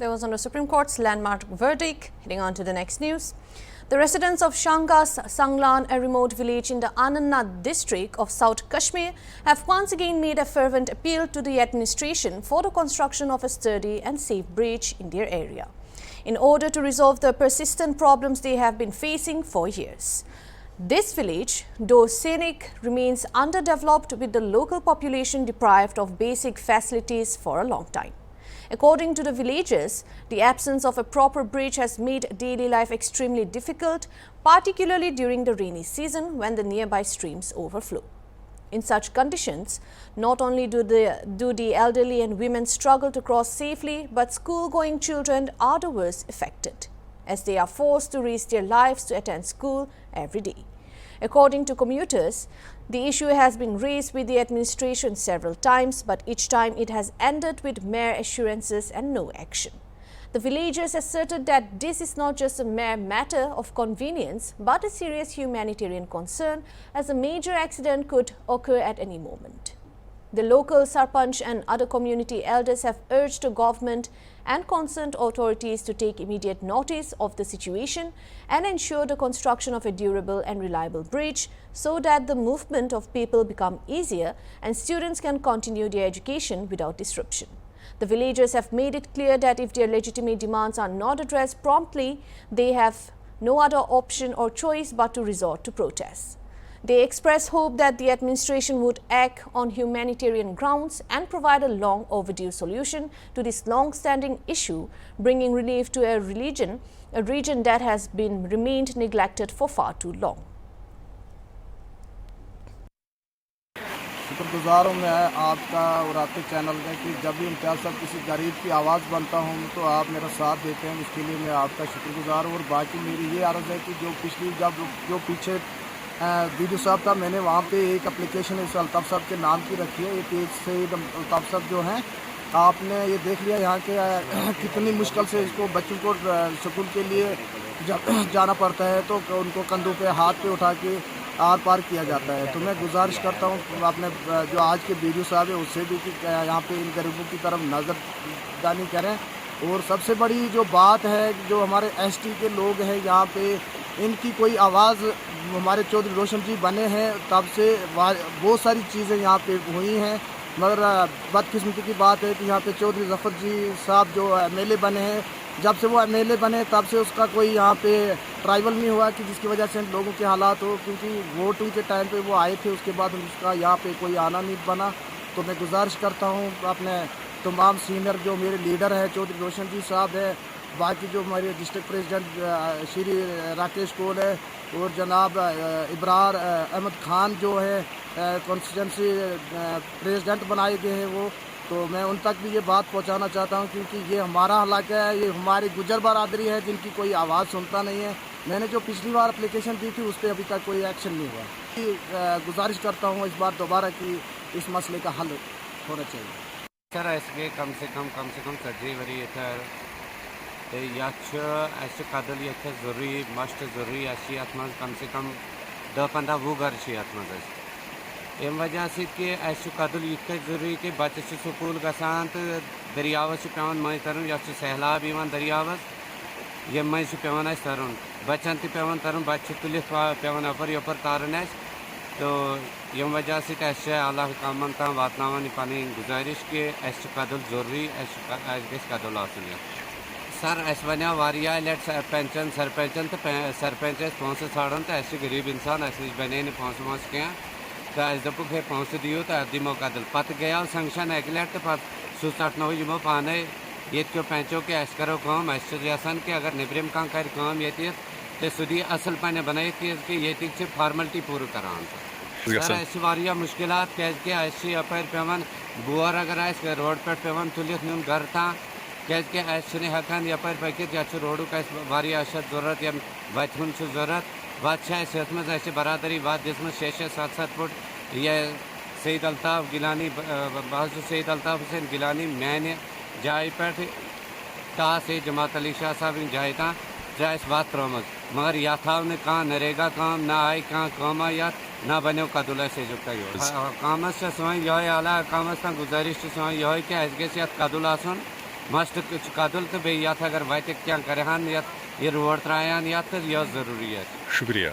There was on the Supreme Court's landmark verdict. Heading on to the next news. The residents of Shanga's Sanglan, a remote village in the Anantnag district of South Kashmir, have once again made a fervent appeal to the administration for the construction of a sturdy and safe bridge in their area, in order to resolve the persistent problems they have been facing for years. This village, though scenic, remains underdeveloped, with the local population deprived of basic facilities for a long time. According to the villagers, the absence of a proper bridge has made daily life extremely difficult, particularly during the rainy season when the nearby streams overflow. In such conditions, not only do the elderly and women struggle to cross safely, but school-going children are the worst affected, as they are forced to risk their lives to attend school every day. According to commuters, the issue has been raised with the administration several times, but each time it has ended with mere assurances and no action. The villagers asserted that this is not just a mere matter of convenience, but a serious humanitarian concern, as a major accident could occur at any moment. The local Sarpanch and other community elders have urged the government and concerned authorities to take immediate notice of the situation and ensure the construction of a durable and reliable bridge so that the movement of people become easier and students can continue their education without disruption. The villagers have made it clear that if their legitimate demands are not addressed promptly, they have no other option or choice but to resort to protests. They express hope that the administration would act on humanitarian grounds and provide a long overdue solution to this long-standing issue, bringing relief to a region that has been remained neglected for far too long. शुक्रगुजार हूँ मैं आपका और आपके channel में कि जब भी इम्तियाज़ साहब किसी गरीब की आवाज़ बनता हूँ तो आप मेरा साथ देते हैं, इसके लिए मैं आपका शुक्रगुजार हूँ। और बाकी मेरी ये अर्ज़ है कि जो पीछे वीडियो साहब था, मैंने वहाँ पे एक एप्लीकेशन इस अल्ताफ़ साहब के नाम की रखी है। ये पेज से अल्ताफ़ साहब जो हैं, आपने ये देख लिया यहाँ के कितनी मुश्किल से इसको बच्चों को स्कूल के लिए जाना पड़ता है, तो उनको कंधों पे हाथ पे उठा के आर पार किया जाता है। तो मैं गुजारिश करता हूँ आपने जो आज के वीडियो साहब है उससे भी कि यहाँ पे इन गरीबों की तरफ नज़रदानी करें। और सबसे बड़ी जो बात है, जो हमारे एसटी के लोग हैं यहाँ पे, इनकी कोई आवाज़ हमारे चौधरी रोशन जी बने हैं तब से बहुत सारी चीज़ें यहाँ पे हुई हैं, मगर बदकिस्मती की बात है कि यहाँ पे चौधरी ज़फ़र जी साहब जो एमएलए बने हैं, जब से वो एमएलए बने तब से उसका कोई यहाँ पे ट्राइबल नहीं हुआ कि जिसकी वजह से इन लोगों के हालात हो, क्योंकि वोटिंग के टाइम पे वो आए थे, उसके बाद उसका यहाँ पे कोई आना नहीं बना। तो मैं गुजारिश करता हूँ अपने तमाम सीनियर जो मेरे लीडर हैं, चौधरी रोशन जी साहब है, बाकी जो हमारे डिस्ट्रिक्ट प्रेसिडेंट श्री राकेश कोल है, और जनाब इब्रार अहमद खान जो है कॉन्स्टिट्यूंसी प्रेसिडेंट बनाए गए हैं वो, तो मैं उन तक भी ये बात पहुंचाना चाहता हूं, क्योंकि ये हमारा इलाका है, ये हमारी गुजर बरादरी है जिनकी कोई आवाज़ सुनता नहीं है। मैंने जो पिछली बार एप्लीकेशन दी थी उस पर अभी तक कोई एक्शन नहीं हुआ। गुजारिश करता हूँ इस बार दोबारा कि इस मसले का हल होना चाहिए। सर इसके कम से कम सजी वरी कदल ये ज़रूरी मस्ट ज़रूरी अत मज कम से कम 10-15 वो घर अत मज अम वजह कि कदल ये ज़रूरी कि बच्चे स्कूल गसान तो दरियावस पेवान मज तरन, यह सहलाब दरियावस ये मज पेवान तरन, बच्चन पेवान तरन, बच्चे तुलित पेवान अपर यपर तारन। तो यम वजह से आला हुकामन तक वातनावन पानी गुजारिश कि कदल ज़रूरी कदल आसन। सर वनिया वारिया लट पेंशन सरपंचन तो सरपंच पोंस ाड़न तो गरीब इंसान बने पोंस वोंस क्या तो दपुक है पोंस दियो तो दिमो कदल पत गया संक्शन एक लट तो सू चटनो यमो पाने ये पेंचो कि करो कम यसान कि अगर निब्रम कम कर ये सुधी असल पाने बनाई कि ये फार्मलिटी पूरी करान। सर वारिया मुश्किलात क्या अपर पेवन बुआर अगर रोड पे पेवन तुलित नुन घर था क्या हकान यपर पकित या रोडू का वारिया अशद ज़रूरत या बचन ज़रूरत वत मज बरादरी वत दिसम 6-7 फुट ये सईद अल्ताफ़ गिलानी बहस सईद अल्ताफ़ हुसैन गिलानी मैंने जाय पे ता से जमात अली शाह साहब जाय ता जायस वत त्रोमज, मगर या था कहाँ नरेगा काम ना आए कहाँ काम या ना बनो कदुल से जुटा कामस से सोई यह आला कामस गुजारिश सोई यह कि कदुल आसन मस्ट कदल तो बे यथ अगर वत क्या कर ये रोड त्रायान यथ यह ज़रूरी है शुक्रिया।